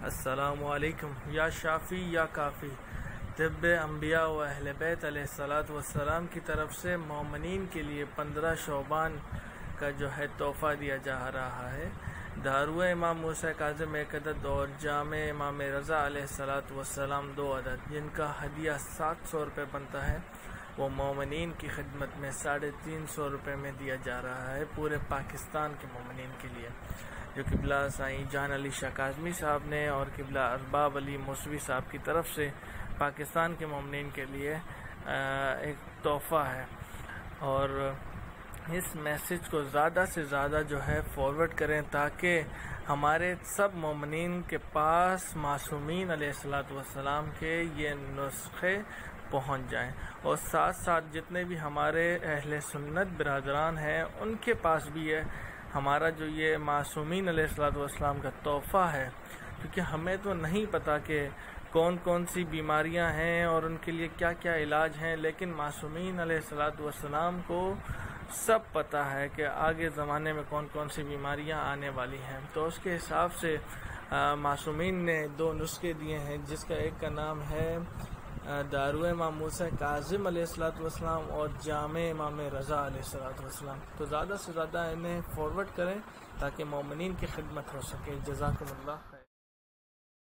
السلام علیکم یا شافی یا کافی طب انبیاء و اہل بیت علیہ الصلاۃ والسلام کی طرف سے مومنین کے لیے 15 شعبان کا جو ہے تحفہ دیا جا رہا ہے۔ داروع امام موسیٰ کاظم 1 عدد اور جامع امام رضا علیہ الصلاۃ والسلام 2 عدد، جن کا ہدیہ 700 روپے بنتا ہے، وہ مومنین کی خدمت میں 350 روپے میں دیا جا رہا ہے، پورے پاکستان کے مومنین کے لیے، جو قبلہ سائیں جان علی شاہ کاظمی صاحب نے اور قبلہ ارباب علی موسوی صاحب کی طرف سے پاکستان کے مومنین کے لیے ایک تحفہ ہے۔ اور اس میسج کو زیادہ سے زیادہ جو ہے فارورڈ کریں تاکہ ہمارے سب مومنین کے پاس معصومین علیہ الصلاۃ والسلام کے یہ نسخے پہنچ جائیں، اور ساتھ ساتھ جتنے بھی ہمارے اہل سنت برادران ہیں ان کے پاس بھی یہ ہمارا جو یہ معصومین علیہ الصلاۃ والسلام کا تحفہ ہے، کیونکہ ہمیں تو نہیں پتہ کہ کون کون سی بیماریاں ہیں اور ان کے لیے کیا کیا علاج ہیں، لیکن معصومین علیہ الصلاۃ والسلام کو سب پتہ ہے کہ آگے زمانے میں کون کون سی بیماریاں آنے والی ہیں۔ تو اس کے حساب سے معصومین نے 2 نسخے دیے ہیں، جس کا ایک کا نام ہے داروع امام موسیٰ کاظم علیہ الصلاۃ والسلام اور جامع امام رضا علیہ الصلاۃ والسلام۔ تو زیادہ سے زیادہ انہیں فارورڈ کریں تاکہ مومنین کی خدمت ہو سکے۔ جزاکم اللہ خیر۔